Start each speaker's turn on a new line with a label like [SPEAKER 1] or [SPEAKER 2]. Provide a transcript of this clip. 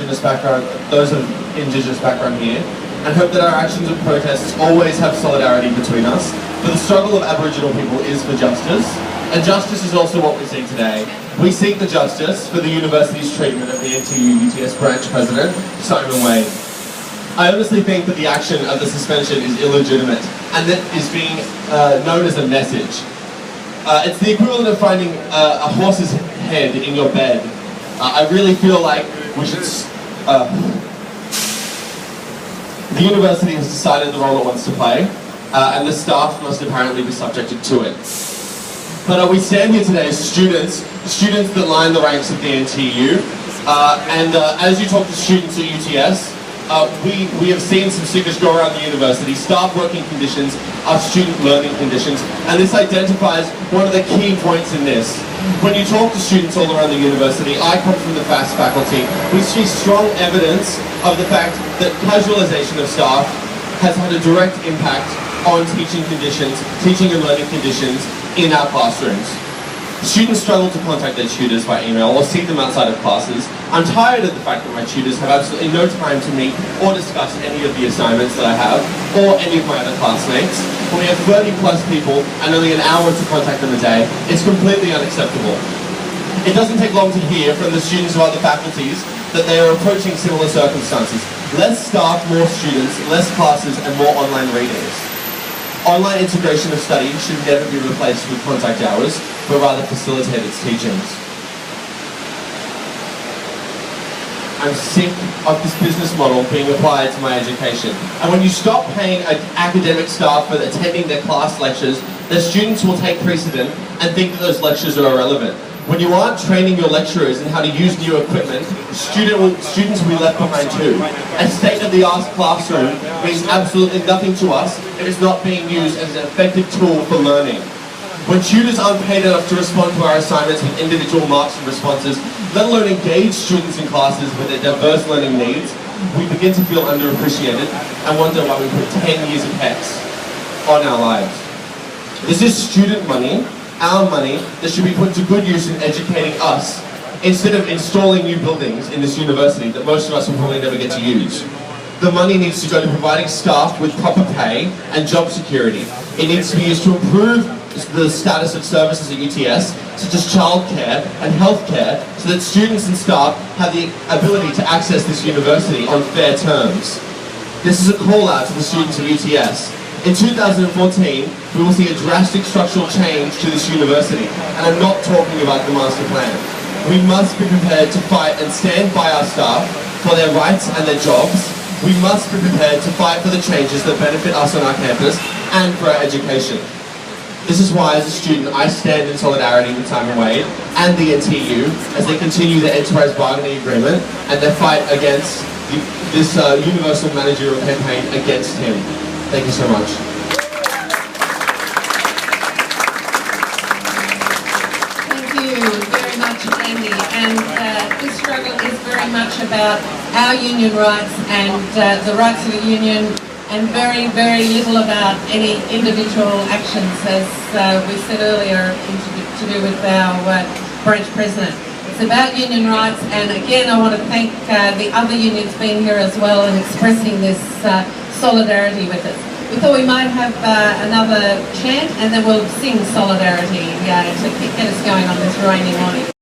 [SPEAKER 1] Indigenous background, those of Indigenous background here, and hope that our actions and protests always have solidarity between us. For the struggle of Aboriginal people is for justice, and justice is also what we seek today. We seek the justice for the university's treatment of the NTU UTS branch president, Simon Wade. I honestly think that the action of the suspension is illegitimate, and that is being known as a message. It's the equivalent of finding a horse's head in your bed. I really feel like we should... the university has decided the role it wants to play, and the staff must apparently be subjected to it. But we stand here today as students that line the ranks of the NTU, and as you talk to students at UTS, we have seen some stickers go around the university: staff working conditions, our student learning conditions, and this identifies one of the key points in this. When you talk to students all around the university, I come from the FAST faculty, we see strong evidence of the fact that casualisation of staff has had a direct impact on teaching conditions, teaching and learning conditions in our classrooms. Students struggle to contact their tutors by email or see them outside of classes. I'm tired of the fact that my tutors have absolutely no time to meet or discuss any of the assignments that I have or any of my other classmates. When we have 30 plus people and only an hour to contact them a day, it's completely unacceptable. It doesn't take long to hear from the students of other faculties that they are approaching similar circumstances. Less staff, more students, less classes and more online readings. Online integration of study should never be replaced with contact hours, but rather facilitate its teachings. I'm sick of this business model being applied to my education. And when you stop paying academic staff for attending their class lectures, the students will take precedent and think that those lectures are irrelevant. When you aren't training your lecturers in how to use new equipment, students will be left behind too. A state-of-the-art classroom means absolutely nothing to us if it's not being used as an effective tool for learning. When tutors aren't paid enough to respond to our assignments with individual marks and responses, let alone engage students in classes with their diverse learning needs, we begin to feel underappreciated and wonder why we put 10 years of HEX on our lives. This is student money, our money, that should be put to good use in educating us, instead of installing new buildings in this university that most of us will probably never get to use. The money needs to go to providing staff with proper pay and job security. It needs to be used to improve the status of services at UTS, such as childcare and healthcare, so that students and staff have the ability to access this university on fair terms. This is a call out to the students of UTS. In 2014, we will see a drastic structural change to this university, and I'm not talking about the master plan. We must be prepared to fight and stand by our staff for their rights and their jobs. We must be prepared to fight for the changes that benefit us on our campus and for our education. This is why, as a student, I stand in solidarity with Simon Wade and the NTU as they continue their enterprise bargaining agreement and their fight against this universal managerial campaign against him. Thank you so much.
[SPEAKER 2] Thank you very much, Andy. And this struggle is very much about our union rights and the rights of the union, and very, very little about any individual actions, as we said earlier, to do with our branch president. It's about union rights, and again I want to thank the other unions being here as well and expressing this solidarity with us. We thought we might have another chant and then we'll sing solidarity to get us going on this rainy morning.